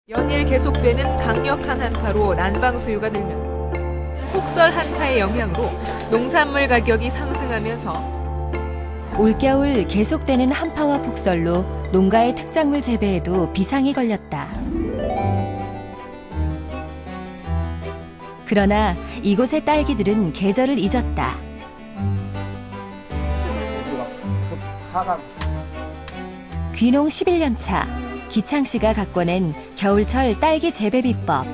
연일 계속되는 강력한 한파로 난방 수요가 늘면서 폭설 한파의 영향으로 농산물 가격이 상승하면서 올겨울 계속되는 한파와 폭설로 농가의 특작물 재배에도 비상이 걸렸다. 그러나 이곳의 딸기들은 계절을 잊었다. 귀농 11년 차 기창 씨가 갖고 낸 겨울철 딸기 재배 비법.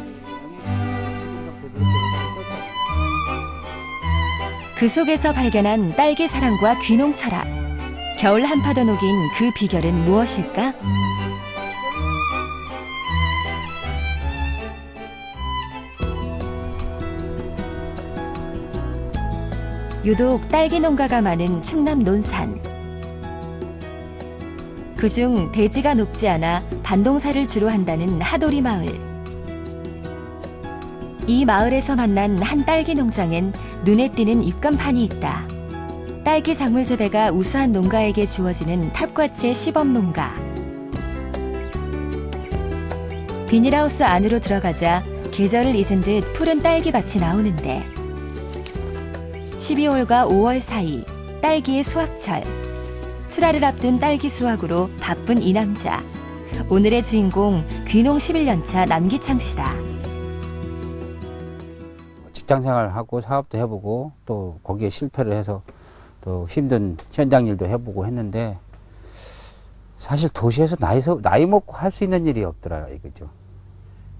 그 속에서 발견한 딸기 사랑과 귀농 철학. 겨울 한파도 녹인 그 비결은 무엇일까? 유독 딸기 농가가 많은 충남 논산. 그중 대지가 높지 않아 반동사를 주로 한다는 하도리 마을. 이 마을에서 만난 한 딸기 농장엔 눈에 띄는 입간판이 있다. 딸기 작물 재배가 우수한 농가에게 주어지는 탑과체 시범 농가. 비닐하우스 안으로 들어가자 계절을 잊은 듯 푸른 딸기밭이 나오는데 12월과 5월 사이 딸기의 수확철. 출하를 앞둔 딸기 수확으로 바쁜 이 남자. 오늘의 주인공 귀농 11년 차 남기창 씨다. 직장 생활하고 사업도 해보고 또 거기에 실패를 해서 또 힘든 현장 일도 해보고 했는데 사실 도시에서 나이 먹고 할 수 있는 일이 없더라 이거죠.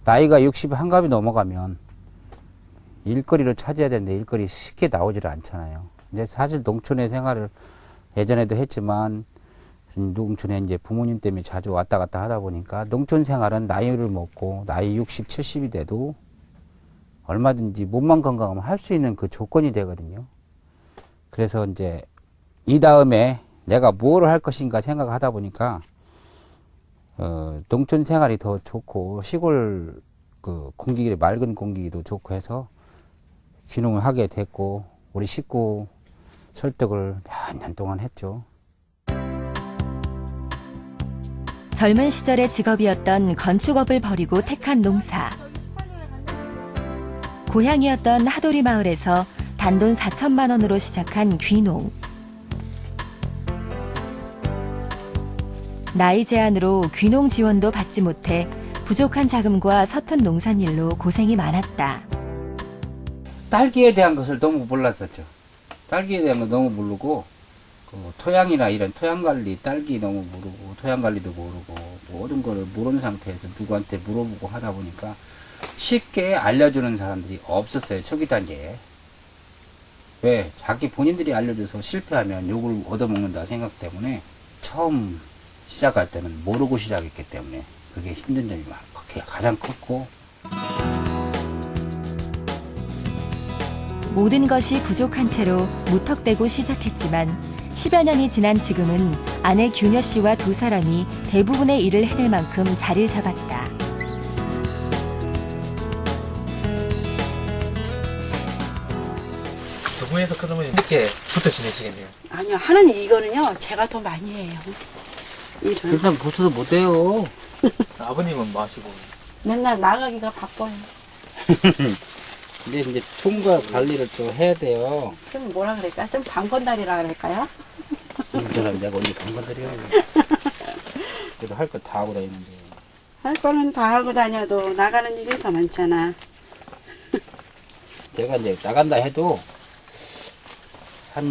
나이가 60 한갑이 넘어가면 일거리를 찾아야 되는데 일거리 쉽게 나오질 않잖아요. 근데 사실 농촌의 생활을 예전에도 했지만 농촌에 이제 부모님 때문에 자주 왔다 갔다 하다 보니까 농촌 생활은 나이를 먹고 나이 60, 70이 돼도 얼마든지 몸만 건강하면 할 수 있는 그 조건이 되거든요. 그래서 이제 이 다음에 내가 무엇을 할 것인가 생각하다 보니까 농촌 생활이 더 좋고 시골 그 공기 맑은 공기도 좋고 해서 귀농을 하게 됐고 우리 식구 설득을 몇 년 동안 했죠. 젊은 시절의 직업이었던 건축업을 버리고 택한 농사. 고향이었던 하도리 마을에서 단돈 4천만 원으로 시작한 귀농. 나이 제한으로 귀농 지원도 받지 못해 부족한 자금과 서툰 농산일로 고생이 많았다. 딸기에 대한 것을 너무 몰랐었죠. 딸기에 대한 거 너무 모르고 토양이나 이런 토양 관리, 딸기 너무 모르고 토양 관리도 모르고 모든 거를 모르는 상태에서 누구한테 물어보고 하다 보니까 쉽게 알려주는 사람들이 없었어요. 초기 단계에. 왜? 자기 본인들이 알려줘서 실패하면 욕을 얻어먹는다 생각 때문에 처음 시작할 때는 모르고 시작했기 때문에 그게 힘든 점이 가장 컸고 모든 것이 부족한 채로 무턱대고 시작했지만 10여 년이 지난 지금은 아내 규녀 씨와 두 사람이 대부분의 일을 해낼 만큼 자리를 잡았다. 두 분이서 그러면 늦게 붙어 지내시겠네요. 아니요, 하는 이거는요, 제가 더 많이 해요. 일을. 그래서 붙어도 못해요. 아버님은 뭐 하시고? 맨날 나가기가 바빠요. 근데 이제 총과 관리를 또 해야 돼요. 그럼 뭐라 그럴까? 좀 방건달이라 그럴까요? 이 사람이 내가 언제 방건드려요. 그래도 할 거 다 하고 다니는데. 할 거는 다 하고 다녀도 나가는 일이 더 많잖아. 제가 이제 나간다 해도 한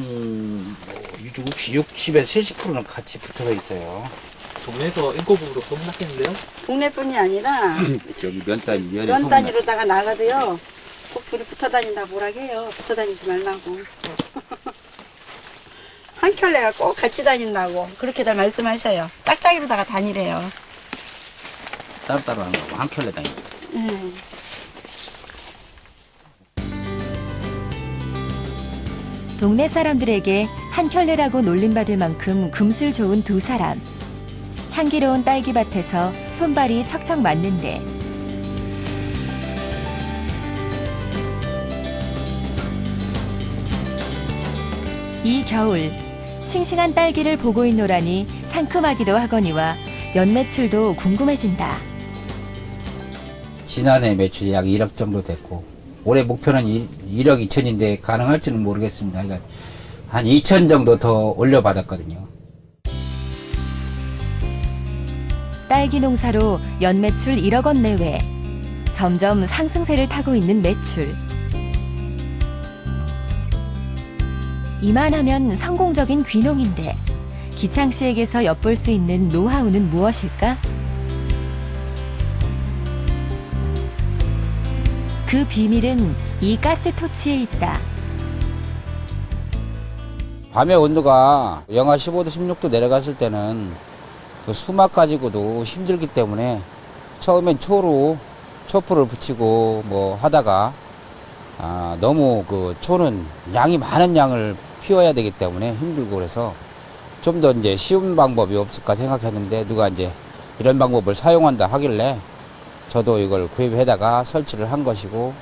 60에서 70%는 같이 붙어서 있어요. 동네에서 인꼬부부로 소문났겠는데요? 동네뿐이 아니라 여기 면 면 단위로다가 나가도요. 꼭 둘이 붙어 다닌다 뭐라 해요. 붙어 다니지 말라고. 한 켤레가 꼭 같이 다닌다고 그렇게들 말씀하셔요. 짝짝이로다가 다니래요. 따로따로 하는 거고 한 켤레 다니고. 동네 사람들에게 한 켤레라고 놀림받을 만큼 금술 좋은 두 사람. 향기로운 딸기밭에서 손발이 척척 맞는데 이 겨울 싱싱한 딸기를 보고 있노라니 상큼하기도 하거니와 연매출도 궁금해진다. 지난해 매출이 약 1억 정도 됐고 올해 목표는 1억 2천인데 가능할지는 모르겠습니다. 그러니까 한 2천 정도 더 올려받았거든요. 딸기 농사로 연매출 1억 원 내외. 점점 상승세를 타고 있는 매출. 이만하면 성공적인 귀농인데 기창 씨에게서 엿볼 수 있는 노하우는 무엇일까? 그 비밀은 이 가스토치에 있다. 밤의 온도가 영하 15도, 16도 내려갔을 때는 그 수막 가지고도 힘들기 때문에 처음엔 초풀을 붙이고 뭐 하다가 너무 그 초는 양이 많은 양을 피워야 되기 때문에 힘들고 그래서 좀 더 이제 쉬운 방법이 없을까 생각했는데 누가 이제 이런 방법을 사용한다 하길래 저도 이걸 구입해다가 설치를 한 것이고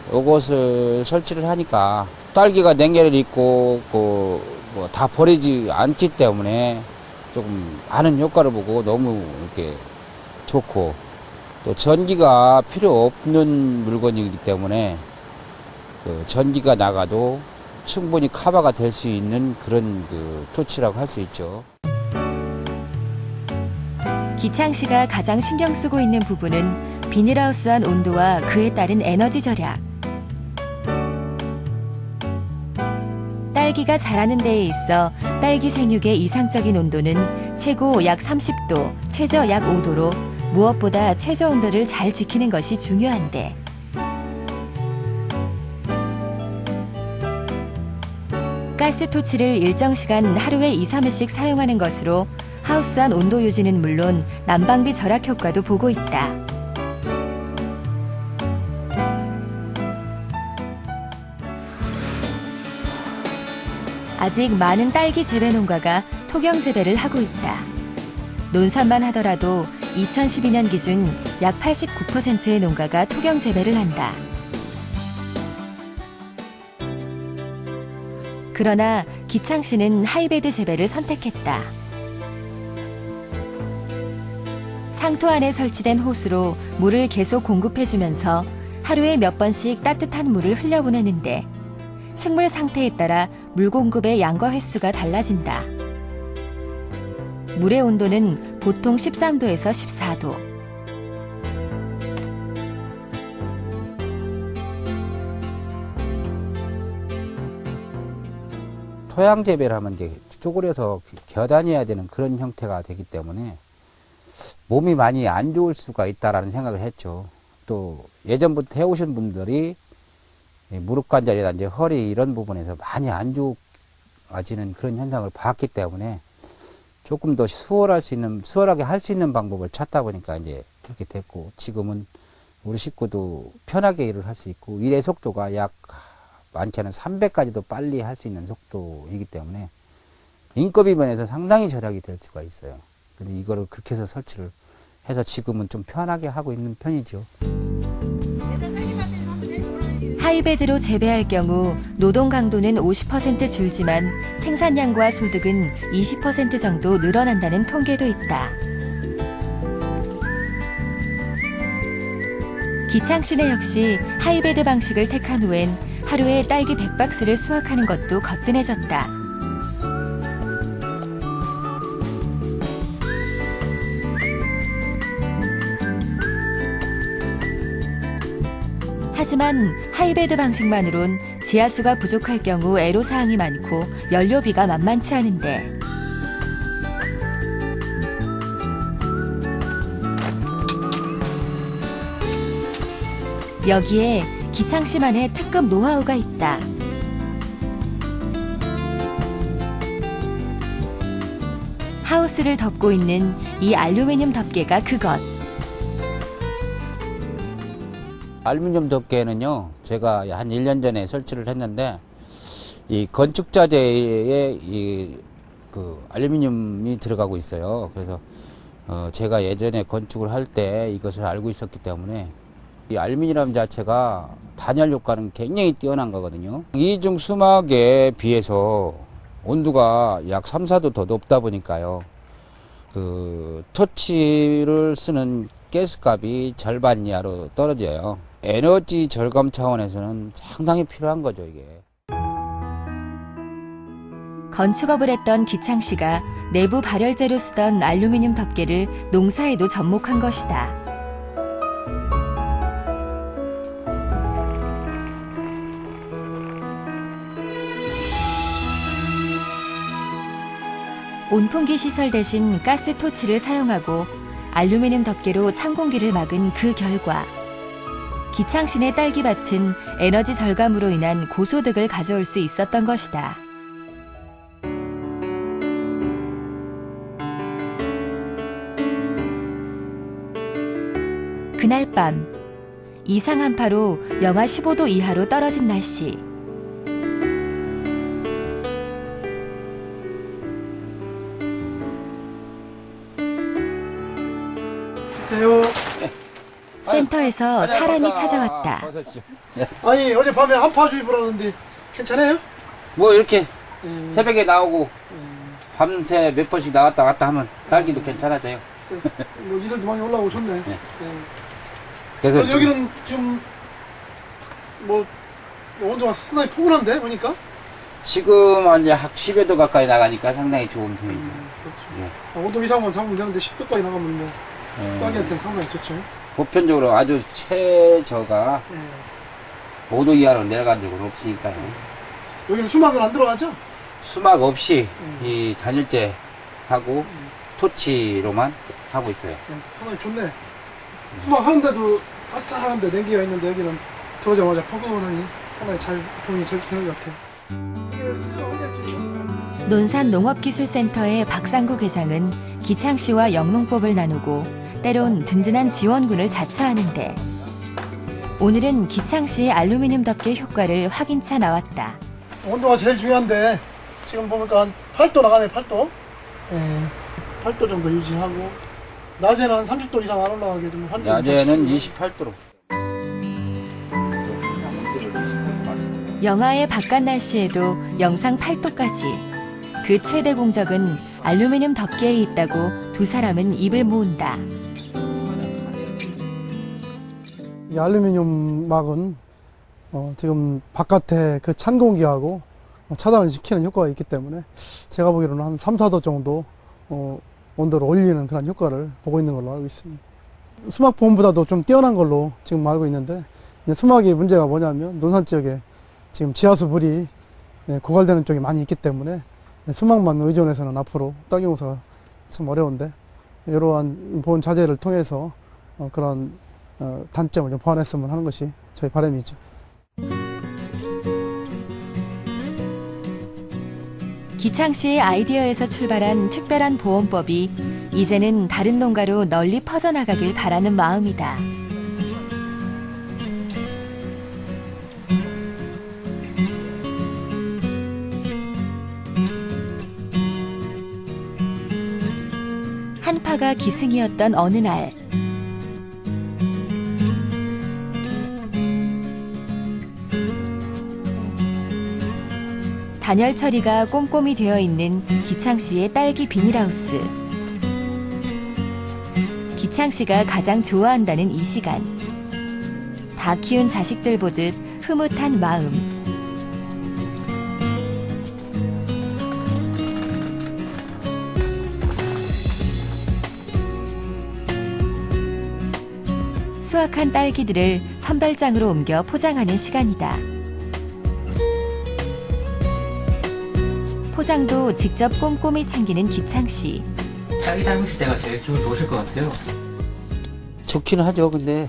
이것을 설치를 하니까 딸기가 냉해를 입고 뭐 다 버리지 않기 때문에 조금 많은 효과를 보고 너무 이렇게 좋고 또 전기가 필요 없는 물건이기 때문에 그 전기가 나가도 충분히 커버가 될 수 있는 그런 그 토치라고 할 수 있죠. 기창 씨가 가장 신경 쓰고 있는 부분은 비닐하우스 안 온도와 그에 따른 에너지 절약. 딸기가 자라는 데에 있어 딸기 생육의 이상적인 온도는 최고 약 30도, 최저 약 5도로 무엇보다 최저 온도를 잘 지키는 것이 중요한데 가스토치를 일정 시간 하루에 2, 3회씩 사용하는 것으로 하우스 안 온도 유지는 물론 난방비 절약 효과도 보고 있다. 아직 많은 딸기 재배 농가가 토경 재배를 하고 있다. 논산만 하더라도 2012년 기준 약 89%의 농가가 토경 재배를 한다. 그러나 기창 씨는 하이베드 재배를 선택했다. 상토 안에 설치된 호스로 물을 계속 공급해주면서 하루에 몇 번씩 따뜻한 물을 흘려보내는데 식물 상태에 따라 물 공급의 양과 횟수가 달라진다. 물의 온도는 보통 13도에서 14도. 토양 재배를 하면 이제 쪼그려서 겨다녀야 되는 그런 형태가 되기 때문에 몸이 많이 안 좋을 수가 있다라는 생각을 했죠. 또 예전부터 해오신 분들이 무릎 관절이라든지 허리 이런 부분에서 많이 안 좋아지는 그런 현상을 봤기 때문에 조금 더 수월하게 할 수 있는 방법을 찾다 보니까 이제 그렇게 됐고 지금은 우리 식구도 편하게 일을 할 수 있고 일의 속도가 약 많게는 300까지도 빨리 할 수 있는 속도이기 때문에 인건비 면에서 상당히 절약이 될 수가 있어요. 근데 이거를 그렇게 해서 설치를 해서 지금은 좀 편하게 하고 있는 편이죠. 하이베드로 재배할 경우 노동 강도는 50% 줄지만 생산량과 소득은 20% 정도 늘어난다는 통계도 있다. 기창 씨네 역시 하이베드 방식을 택한 후엔 하루에 딸기 100박스를 수확하는 것도 거뜬해졌다. 하지만 하이베드 방식만으론 지하수가 부족할 경우 애로사항이 많고 연료비가 만만치 않은데 여기에 기창 씨만의 특급 노하우가 있다. 하우스를 덮고 있는 이 알루미늄 덮개가 그것. 알루미늄 덮개는요, 제가 한 1년 전에 설치를 했는데, 이 건축자재에 그 알루미늄이 들어가고 있어요. 그래서, 제가 예전에 건축을 할 때 이것을 알고 있었기 때문에, 이 알루미늄 자체가 단열 효과는 굉장히 뛰어난 거거든요. 이중 수막에 비해서 온도가 약 3, 4도 더 높다 보니까요. 그 토치를 쓰는 가스값이 절반 이하로 떨어져요. 에너지 절감 차원에서는 상당히 필요한 거죠, 이게. 건축업을 했던 기창 씨가 내부 발열재로 쓰던 알루미늄 덮개를 농사에도 접목한 것이다. 온풍기 시설 대신 가스 토치를 사용하고 알루미늄 덮개로 찬 공기를 막은 그 결과 기창신의 딸기밭은 에너지 절감으로 인한 고소득을 가져올 수 있었던 것이다. 그날 밤 이상 한파로 영하 15도 이하로 떨어진 날씨. 센터에서 사람이 찾아왔다. 아니 어젯밤에 한파주의 불었는데 괜찮아요? 뭐 이렇게 새벽에 나오고 밤새 몇 번씩 나왔다 갔다 하면 딸기도 괜찮아져요. 뭐 이슬도 많이 올라오고 좋네. 네. 네. 그래서 여기는 지금 뭐 온도가 상당히 포근한데 보니까. 지금 한 약 10여 도 가까이 나가니까 상당히 좋은 편이죠. 그렇죠. 예. 5도 이상만 잡으면 되는데 10도까지 나가면 뭐 딸기한테는 상당히 좋죠. 보편적으로 아주 최저가 네. 5도 이하로 내려간 적은 없으니까요. 여기는 수막은 안 들어가죠? 수막 없이 이 단열재 하고 토치로만 하고 있어요. 네, 상당히 좋네. 수막 하는데도 쌀쌀한데 냉기가 있는데 여기는 들어오자마자 포근하니 상당히 잘 도움이 잘 되는 것 같아요. 논산 농업기술센터의 박상구 회장은 기창 씨와 영농법을 나누고 때론 든든한 지원군을 자처하는데 오늘은 기창 씨의 알루미늄 덮개 효과를 확인차 나왔다. 온도가 제일 중요한데 지금 보니까 한 8도 나가네. 8도. 예, 8도 정도 유지하고 낮에는 한 30도 이상 안 올라가게 되면 낮에는 28도로. 영하의 바깥 날씨에도 영상 8도까지 그 최대 공적은 알루미늄 덮개에 있다고 두 사람은 입을 모은다. 이 알루미늄 막은 지금 바깥에 그 찬 공기하고 차단을 시키는 효과가 있기 때문에 제가 보기로는 한 3, 4도 정도 온도를 올리는 그런 효과를 보고 있는 걸로 알고 있습니다. 수막보험보다도 좀 뛰어난 걸로 지금 알고 있는데 수막의 문제가 뭐냐면 논산 지역에 지금 지하수 물이 고갈되는 쪽이 많이 있기 때문에 수막만 의존해서는 앞으로 딸기 농사가 참 어려운데 이러한 보온 자재를 통해서 그런 단점을 좀 보완했으면 하는 것이 저희 바람이죠. 기창 씨의 아이디어에서 출발한 특별한 보온법이 이제는 다른 농가로 널리 퍼져나가길 바라는 마음이다. 한파가 기승이었던 어느 날 단열 처리가 꼼꼼히 되어 있는 기창 씨의 딸기 비닐하우스. 기창 씨가 가장 좋아한다는 이 시간. 다 키운 자식들 보듯 흐뭇한 마음. 수확한 딸기들을 선별장으로 옮겨 포장하는 시간이다. 포장도 직접 꼼꼼히 챙기는 기창 씨. 딸기 담으실 때가 제일 기분 좋으실 것 같아요. 좋기는 하죠. 근데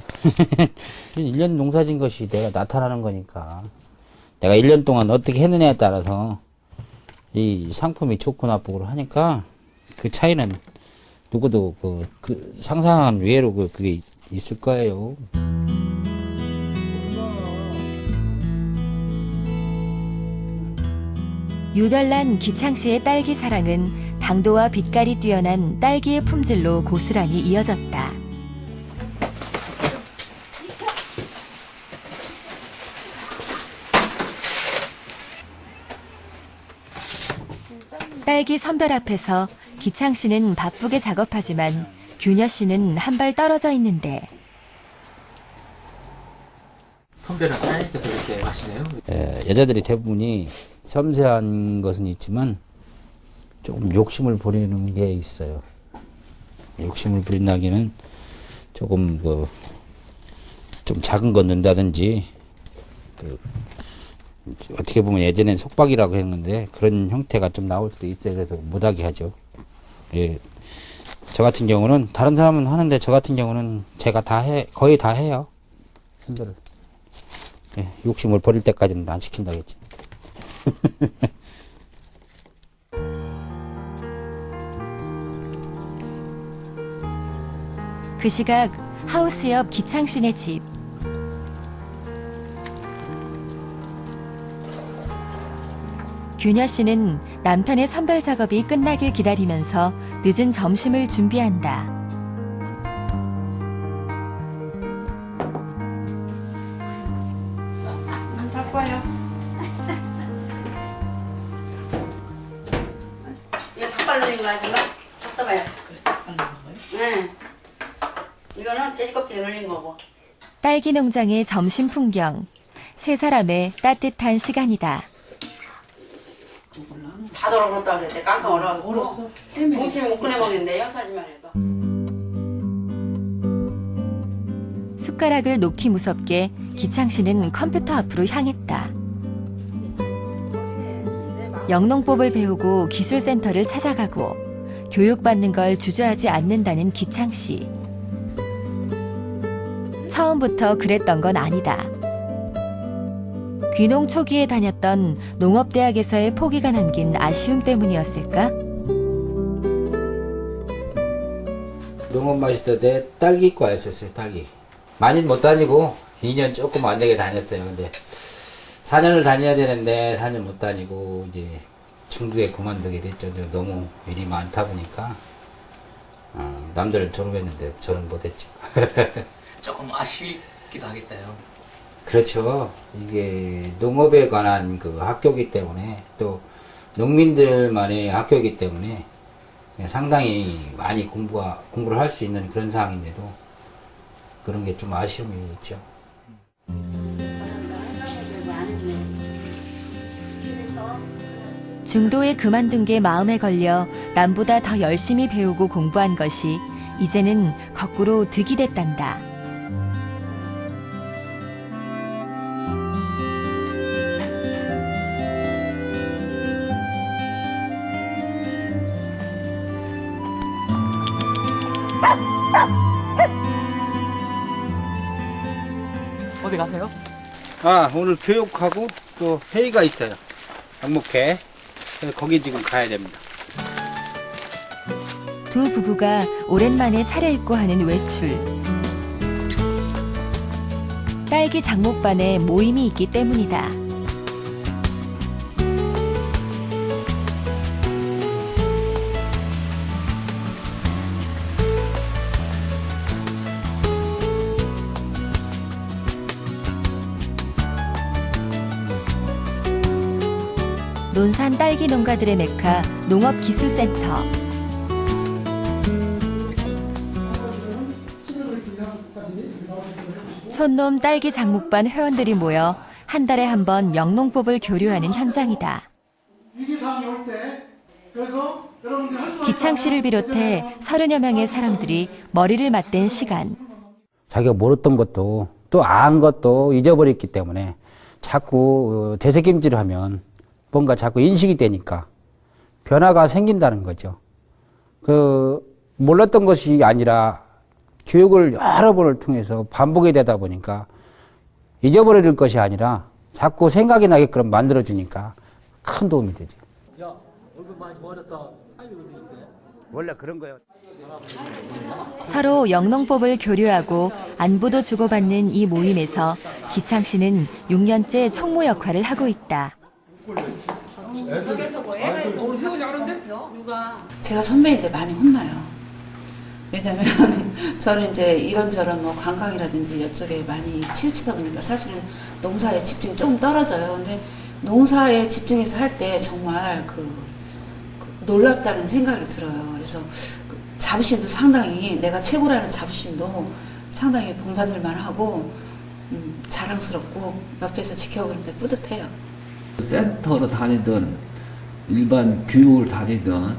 1년 농사진 것이 내가 나타나는 거니까 내가 1년 동안 어떻게 했느냐에 따라서 이 상품이 좋고 나쁘고 하니까 그 차이는 누구도 그 상상한 외로 그게 있을 거예요. 유별난 기창 씨의 딸기 사랑은 당도와 빛깔이 뛰어난 딸기의 품질로 고스란히 이어졌다. 딸기 선별 앞에서 기창 씨는 바쁘게 작업하지만 규녀 씨는 한 발 떨어져 있는데 선별을 사장님께서 이렇게 하시네요. 여자들이 대부분이 섬세한 것은 있지만 조금 욕심을 부리는 게 있어요. 욕심을 부린다기는 조금 좀 작은 거 넣는다든지 어떻게 보면 예전엔 속박이라고 했는데 그런 형태가 좀 나올 수도 있어요. 그래서 못하게 하죠. 예, 저 같은 경우는 다른 사람은 하는데 저 같은 경우는 제가 거의 다 해요. 선별을. 예, 욕심을 버릴 때까지는 안 시킨다겠지. 그 시각 하우스 옆 기창씨네 집. 규녀 씨는 남편의 선별 작업이 끝나길 기다리면서 늦은 점심을 준비한다. 바빠요. 이거 닭발 넣는 거 아줌마? 잡숴봐요. 네. 이거는 돼지 껍질 넣는 거고. 딸기 농장의 점심 풍경. 세 사람의 따뜻한 시간이다. 다 덜어버렸다 그랬대. 깡깡 얼어가지고. 뭉치면 못 꺼내 먹는데 역사지만 해도. 숟가락을 놓기 무섭게 기창 씨는 컴퓨터 앞으로 향했다. 영농법을 배우고 기술센터를 찾아가고 교육받는 걸 주저하지 않는다는 기창 씨. 처음부터 그랬던 건 아니다. 귀농 초기에 다녔던 농업대학에서의 포기가 남긴 아쉬움 때문이었을까? 농업 마스터 때 딸기과였었어요. 딸기. 많이는 못 다니고 2년 조금 안 되게 다녔어요. 근데 4년을 다녀야 되는데 4년 못 다니고 이제 중도에 그만두게 됐죠. 너무 일이 많다 보니까 남들은 졸업했는데 저는 못했죠. 조금 아쉽기도 하겠어요. 그렇죠. 이게 농업에 관한 그 학교이기 때문에 또 농민들만의 학교이기 때문에 상당히 많이 공부를 할 수 있는 그런 상황인데도 그런 게 좀 아쉬움이 있죠. 중도에 그만둔 게 마음에 걸려 남보다 더 열심히 배우고 공부한 것이 이제는 거꾸로 득이 됐단다. 어디 가세요? 오늘 교육하고 또 회의가 있어요. 양목회. 거기 지금 가야 됩니다. 두 부부가 오랜만에 차려입고 하는 외출. 딸기 장목반에 모임이 있기 때문이다. 논산 딸기 농가들의 메카 농업기술센터. 촌놈 딸기 장목반 회원들이 모여 한 달에 한 번 영농법을 교류하는 현장이다. 위기사항이 올 때 그래서 여러분들이 할 수 있는 기창 씨를 비롯해 30여 명의 사람들이 머리를 맞댄 시간. 자기가 몰랐던 것도 또 안 것도 잊어버렸기 때문에 자꾸 되새김질을 하면 뭔가 자꾸 인식이 되니까 변화가 생긴다는 거죠. 몰랐던 것이 아니라 교육을 여러 번을 통해서 반복이 되다 보니까 잊어버릴 것이 아니라 자꾸 생각이 나게끔 만들어주니까 큰 도움이 되죠. 야, 얼굴 많이 좋아졌다. 사이 어디인데? 원래 그런 거예요. 서로 영농법을 교류하고 안부도 주고받는 이 모임에서 기창 씨는 6년째 총무 역할을 하고 있다. 제가 선배인데 많이 혼나요. 왜냐면 저는 이제 이런저런 뭐 관광이라든지 이쪽에 많이 치우치다 보니까 사실은 농사에 집중이 조금 떨어져요. 근데 농사에 집중해서 할 때 정말 놀랍다는 생각이 들어요. 그래서 자부심도 상당히 내가 최고라는 자부심도 상당히 본받을 만하고 자랑스럽고 옆에서 지켜보는데 뿌듯해요. 센터로 다니든 일반 교육을 다니든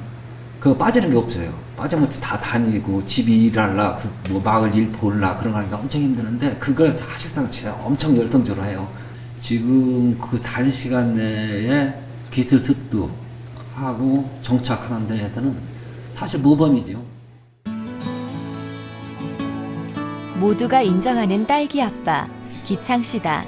그거 빠지는 게 없어요. 빠짐없이 다 다니고 집이 일하려 뭐 마을 일 보려 그런 거 하니까 엄청 힘드는데 그걸 사실상 진짜 엄청 열정적으로 해요. 지금 그 단시간 내에 기틀 하고 정착하는 데에는 사실 모범이죠. 모두가 인정하는 딸기 아빠 기창 씨다.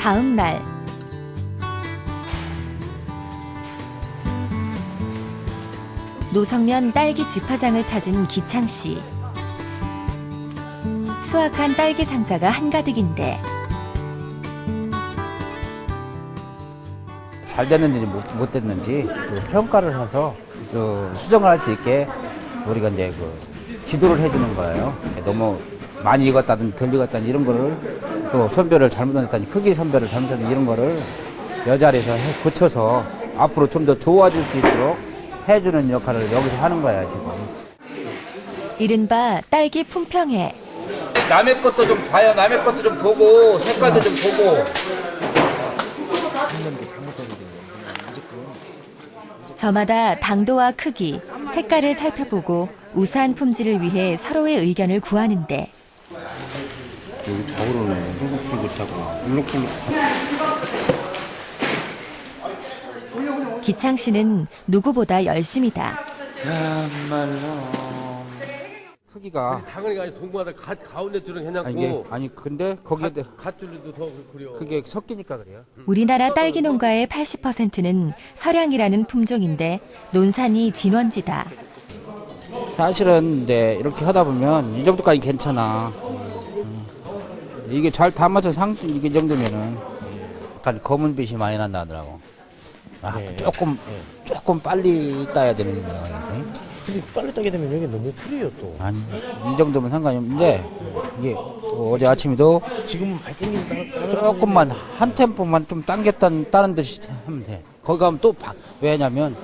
다음 날 노성면 딸기 집화장을 찾은 기창 씨. 수확한 딸기 상자가 한가득인데 잘 됐는지 못 됐는지 그 평가를 해서 그 수정을 할 수 있게 우리가 이제 그 지도를 해주는 거예요. 너무 많이 익었다든 덜 익었다든 이런 거를 또 선별을 잘못했다니 크기 선별을 잘못했다든 이런 거를 여자리에서 고쳐서 앞으로 좀 더 좋아질 수 있도록 해주는 역할을 여기서 하는 거야 지금. 이른바 딸기 품평회. 남의 것도 좀 봐요. 남의 것도 좀 보고 색깔도 좀 보고. 저마다 당도와 크기, 색깔을 살펴보고 우수한 품질을 위해 서로의 의견을 구하는데 여기 좌우로는 뽀글뽀글하고 울룩울룩. 기창 씨는 누구보다 열심이다. 크기가 당연히 아니 동마다 가운데 줄은 해놨고 아니 근데 거기에 갓줄도 더 그려. 그게 섞이니까 그래요. 우리나라 딸기 농가의 80%는 서량이라는 품종인데 논산이 진원지다. 사실은 네, 이렇게 하다 보면 이 정도까지 괜찮아. 이게 잘 담아서 이게 정도면은 약간 검은빛이 많이 난다 하더라고. 조금 빨리 따야 되는 거야. 근데 빨리 따게 되면 여기 너무 풀이에요 또. 아니 이 정도면 상관이 없는데 이게 어제 아침에도 지금 많이 땡기는 조금만 한 템포만 좀 따는 듯이 하면 돼. 거기 가면 또 왜냐면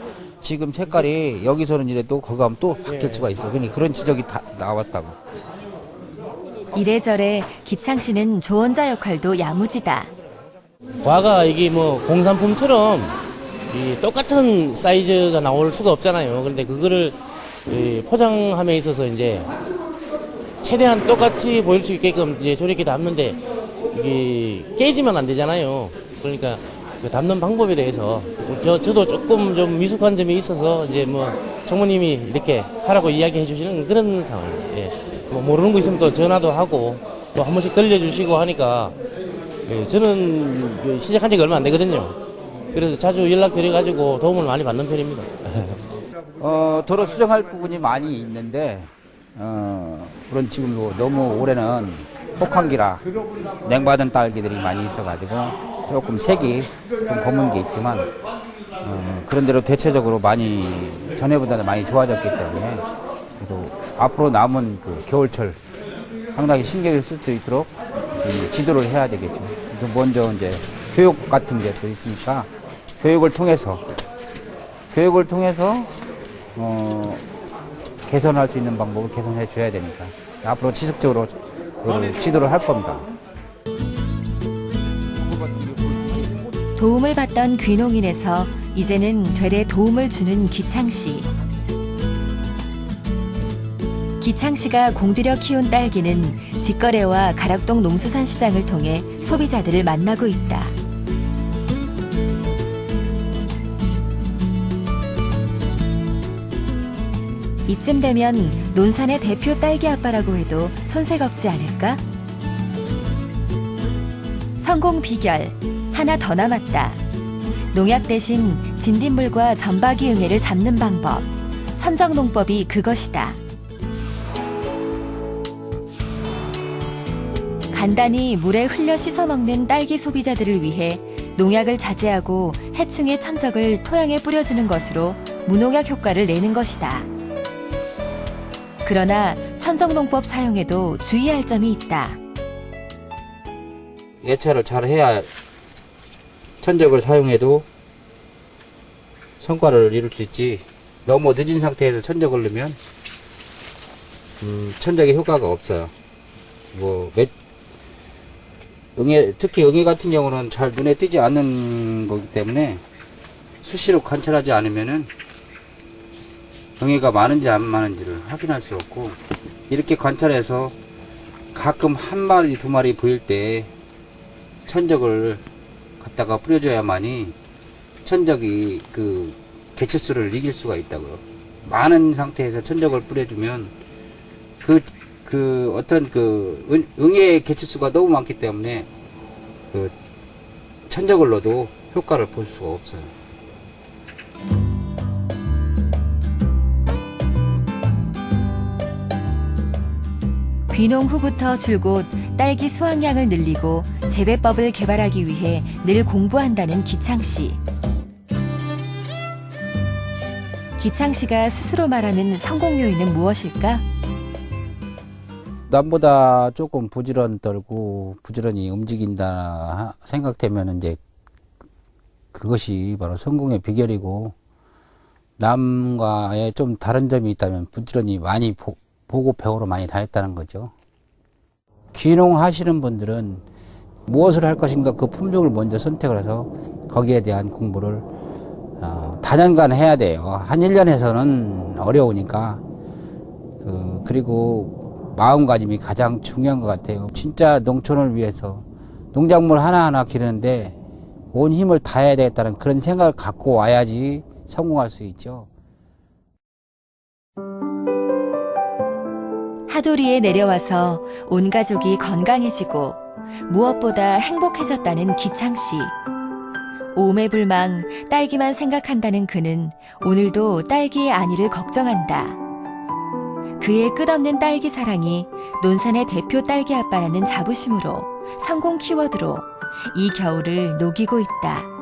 지금 색깔이 여기서는 이래도 거기 가면 또 바뀔 수가 있어. 그러니 그런 지적이 다 나왔다고. 이래저래 기창 씨는 조언자 역할도 야무지다. 과가 이게 뭐 공산품처럼 이 똑같은 사이즈가 나올 수가 없잖아요. 그런데 그거를 포장함에 있어서 이제 최대한 똑같이 보일 수 있게끔 이제 저렇게 담는데 이게 깨지면 안 되잖아요. 그러니까 그 담는 방법에 대해서 저도 조금 좀 미숙한 점이 있어서 이제 뭐 총무님이 이렇게 하라고 이야기해 주시는 그런 상황이에요. 예. 뭐 모르는 거 있으면 또 전화도 하고 또 한 번씩 들려주시고 하니까 저는 시작한 지가 얼마 안 되거든요. 그래서 자주 연락드려가지고 도움을 많이 받는 편입니다. 도로 수정할 부분이 많이 있는데 그런 지금 너무 올해는 혹한기라 냉받은 딸기들이 많이 있어가지고 조금 색이 좀 검은 게 있지만 그런 대로 대체적으로 많이 전에보다는 많이 좋아졌기 때문에 그래도 앞으로 남은 그 겨울철 상당히 신경을 쓸 수 있도록 지도를 해야 되겠죠. 그래서 먼저 이제 교육 같은 게 또 있으니까 교육을 통해서 개선할 수 있는 방법을 개선해 줘야 되니까 앞으로 지속적으로 지도를 할 겁니다. 도움을 받던 귀농인에서 이제는 되레 도움을 주는 기창 씨. 기창 씨가 공들여 키운 딸기는 직거래와 가락동 농수산시장을 통해 소비자들을 만나고 있다. 이쯤 되면 논산의 대표 딸기 아빠라고 해도 손색 없지 않을까? 성공 비결 하나 더 남았다. 농약 대신 진딧물과 전박이 응애를 잡는 방법. 천정농법이 그것이다. 간단히 물에 흘려 씻어 먹는 딸기 소비자들을 위해 농약을 자제하고 해충의 천적을 토양에 뿌려주는 것으로 무농약 효과를 내는 것이다. 그러나 천정농법 사용에도 주의할 점이 있다. 예찰을 잘 해야 천적을 사용해도 성과를 이룰 수 있지. 너무 늦은 상태에서 천적을 넣으면 천적의 효과가 없어요. 특히 응애 같은 경우는 잘 눈에 띄지 않는 거기 때문에 수시로 관찰하지 않으면은 응애가 많은지 안 많은지를 확인할 수 없고, 이렇게 관찰해서 가끔 한 마리 두 마리 보일 때 천적을 갖다가 뿌려줘야만이 천적이 그 개체수를 이길 수가 있다고요. 많은 상태에서 천적을 뿌려주면 응애 개체수가 너무 많기 때문에 그 천적을 넣어도 효과를 볼 수가 없어요. 귀농 후부터 줄곧 딸기 수확량을 늘리고 재배법을 개발하기 위해 늘 공부한다는 기창 씨. 기창 씨가 스스로 말하는 성공 요인은 무엇일까? 남보다 조금 부지런히 움직인다 생각되면 이제 그것이 바로 성공의 비결이고, 남과의 좀 다른 점이 있다면 부지런히 많이 보고 배우러 많이 다녔다는 거죠. 귀농 하시는 분들은 무엇을 할 것인가 그 품종을 먼저 선택을 해서 거기에 대한 공부를 다년간 해야 돼요. 한 1년 해서는 어려우니까. 그리고 마음가짐이 가장 중요한 것 같아요. 진짜 농촌을 위해서 농작물 하나하나 기르는데 온 힘을 다해야 되겠다는 그런 생각을 갖고 와야지 성공할 수 있죠. 하도리에 내려와서 온 가족이 건강해지고 무엇보다 행복해졌다는 기창 씨. 오매불망 딸기만 생각한다는 그는 오늘도 딸기의 안위를 걱정한다. 그의 끝없는 딸기 사랑이 논산의 대표 딸기 아빠라는 자부심으로 성공 키워드로 이 겨울을 녹이고 있다.